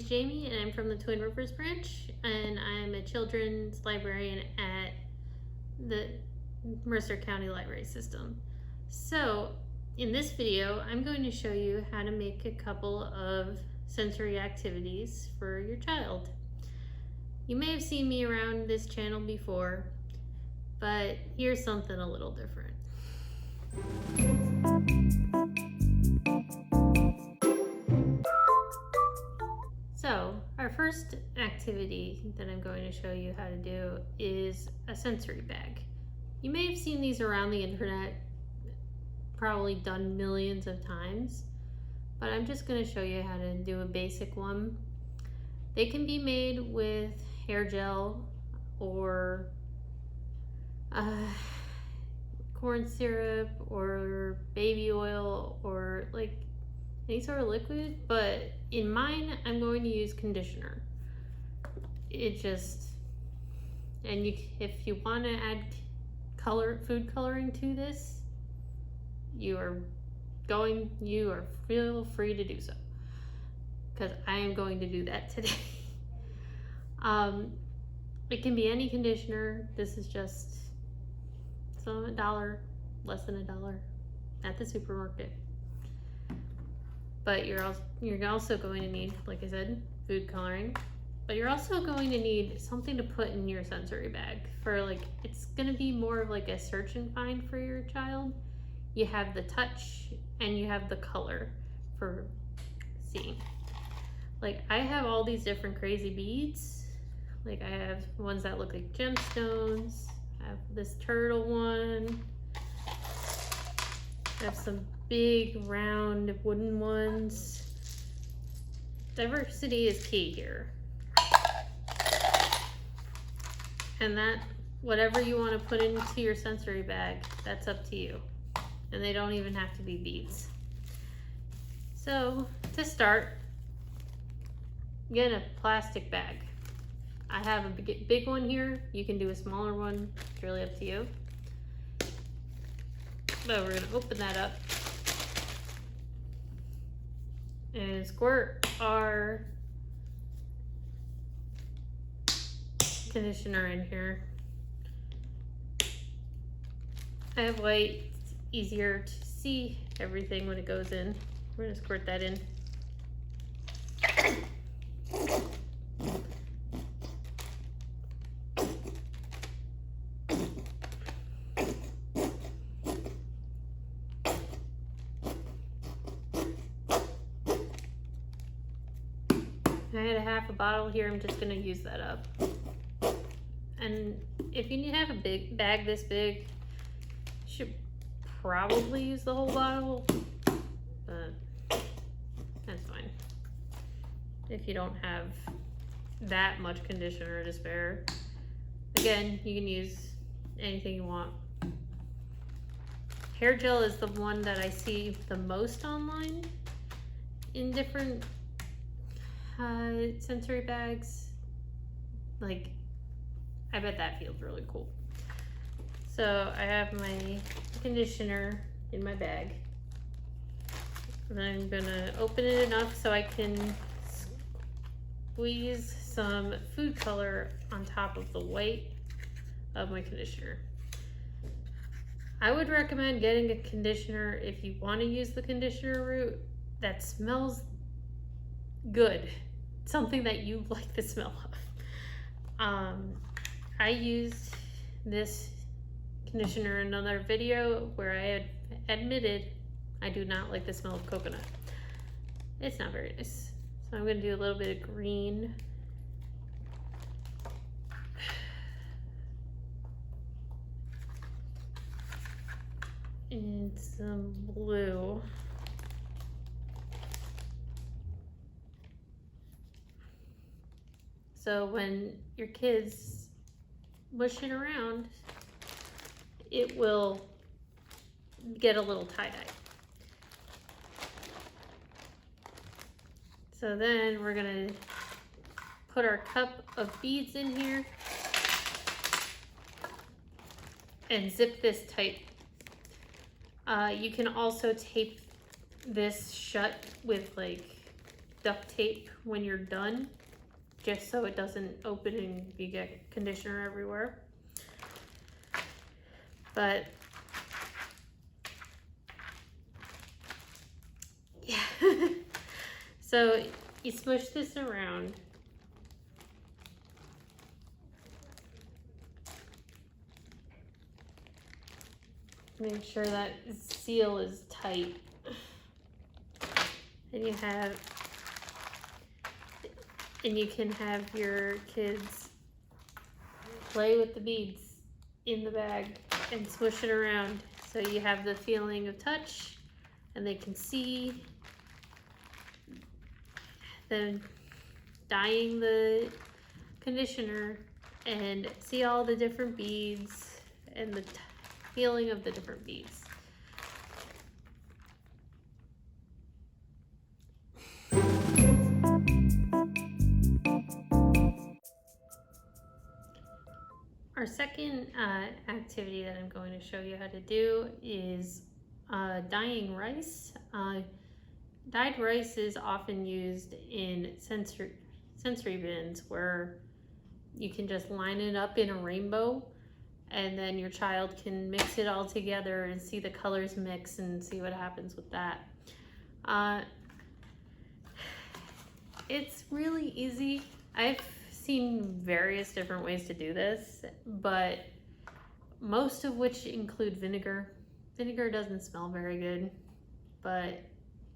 is Jamie, and I'm from the Twin Rivers branch, and I'm a children's librarian at the Mercer County Library System. So, in this video, I'm going to show you how to make a couple of sensory activities for your child. You may have seen me around this channel before, but here's something a little different. So, our first activity that I'm going to show you how to do is a sensory bag. You may have seen these around the internet, probably done millions of times, but I'm just going to show you how to do a basic one. They can be made with hair gel or corn syrup or baby oil or like any sort of liquid, but in mine I'm going to use conditioner. If you want to add food coloring to this, feel free to do so, because I am going to do that today. It can be any conditioner. This is just $1, less than $1 at the supermarket. But you're also going to need, like I said, food coloring. But you're also going to need something to put in your sensory bag it's going to be more of like a search and find for your child. You have the touch and you have the color for seeing. Like, I have all these different crazy beads. Like, I have ones that look like gemstones. I have this turtle one. I have some big round wooden ones. Diversity is key here. And that, whatever you want to put into your sensory bag, that's up to you. And they don't even have to be beads. So, to start, get a plastic bag. I have a big one here. You can do a smaller one. It's really up to you. But we're going to open that up and squirt our conditioner in here. I have white. It's easier to see everything when it goes in. We're going to squirt that in. I had a half a bottle here. I'm just going to use that up. And if you have a big bag this big, you should probably use the whole bottle, but that's fine. If you don't have that much conditioner to spare, again, you can use anything you want. Hair gel is the one that I see the most online in different sensory bags. Like, I bet that feels really cool. So I have my conditioner in my bag. And I'm gonna open it enough so I can squeeze some food color on top of the white of my conditioner. I would recommend getting a conditioner if you want to use the conditioner route that smells good. Something that you like the smell of. I used this conditioner in another video where I had admitted I do not like the smell of coconut. It's not very nice. So I'm going to do a little bit of green. And some blue. So when your kids mush it around, it will get a little tie-dye. So then we're gonna put our cup of beads in here and zip this tight. You can also tape this shut with like duct tape when you're done, just so it doesn't open and you get conditioner everywhere. But yeah. So you smush this around. Make sure that seal is tight. And you can have your kids play with the beads in the bag and smush it around, so you have the feeling of touch and they can see. Then dyeing the conditioner and see all the different beads and the feeling of the different beads. Our second activity that I'm going to show you how to do is dyeing rice. Dyed rice is often used in sensory bins where you can just line it up in a rainbow, and then your child can mix it all together and see the colors mix and see what happens with that. It's really easy. I've seen various different ways to do this, but most of which include vinegar. Vinegar doesn't smell very good, but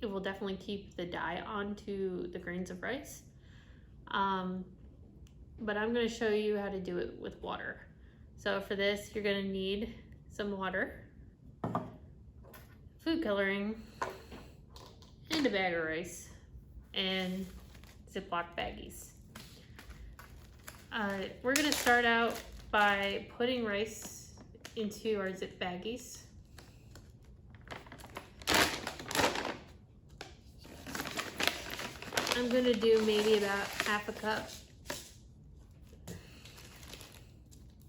it will definitely keep the dye onto the grains of rice. But I'm going to show you how to do it with water. So for this, you're going to need some water, food coloring, and a bag of rice, and Ziploc baggies. We're going to start out by putting rice into our zip baggies. I'm going to do maybe about half a cup,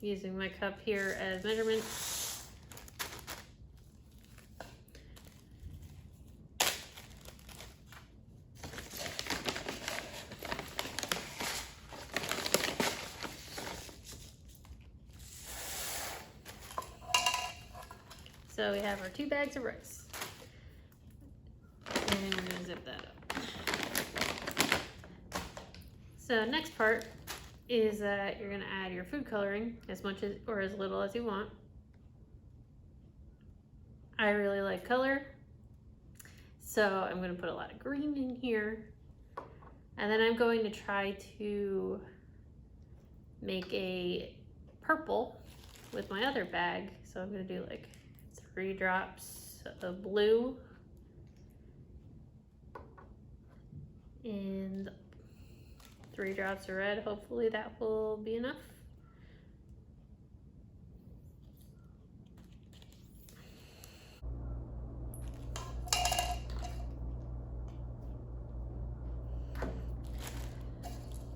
using my cup here as measurement. So we have our 2 bags of rice, and we're going to zip that up. So next part is that you're going to add your food coloring, as much as or as little as you want. I really like color, so I'm going to put a lot of green in here, and then I'm going to try to make a purple with my other bag. So I'm going to do like 3 drops of blue and 3 drops of red. Hopefully that will be enough.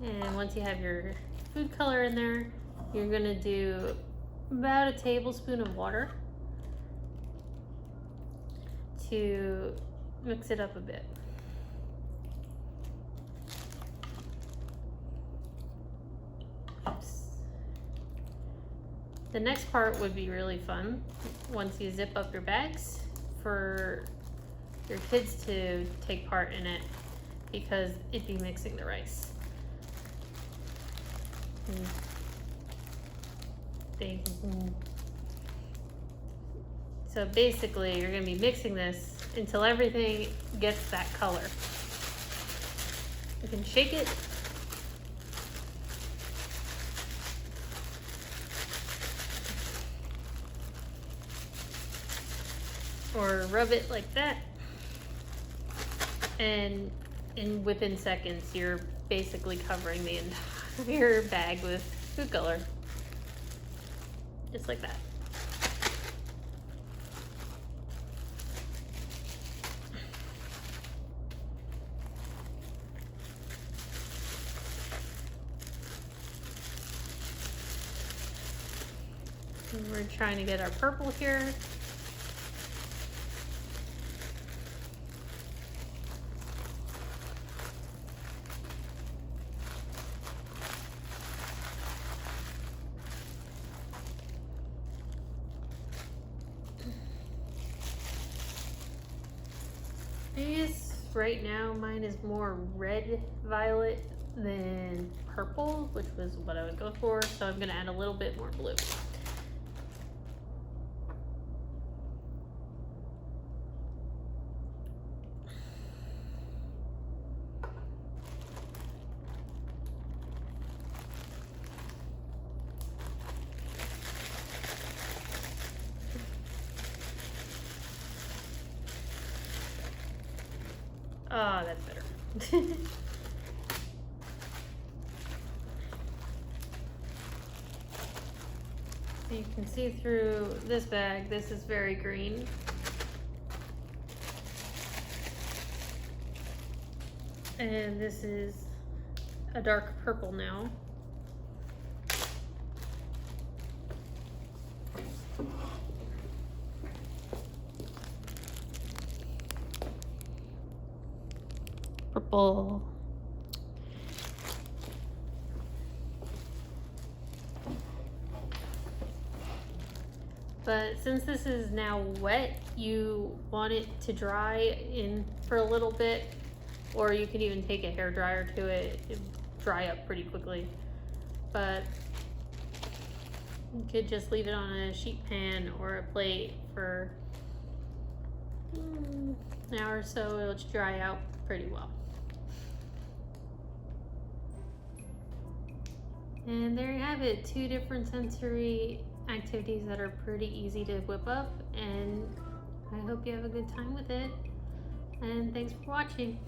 And once you have your food color in there, you're gonna do about a tablespoon of water to mix it up a bit. The next part would be really fun once you zip up your bags for your kids to take part in it, because it'd be mixing the rice. So basically you're going to be mixing this until everything gets that color. You can shake it. Or rub it like that. And within seconds, you're basically covering the entire bag with food color. Just like that. And we're trying to get our purple here. I guess right now mine is more red violet than purple, which was what I would go for, so I'm gonna add a little bit more blue. Ah, that's better. So you can see through this bag, this is very green. And this is a dark purple now. Purple. But since this is now wet, you want it to dry in for a little bit, or you can even take a hair dryer to it. It'll dry up pretty quickly. But you could just leave it on a sheet pan or a plate for an hour or so. It'll dry out pretty well. And there you have it, 2 different sensory activities that are pretty easy to whip up, and I hope you have a good time with it. And thanks for watching.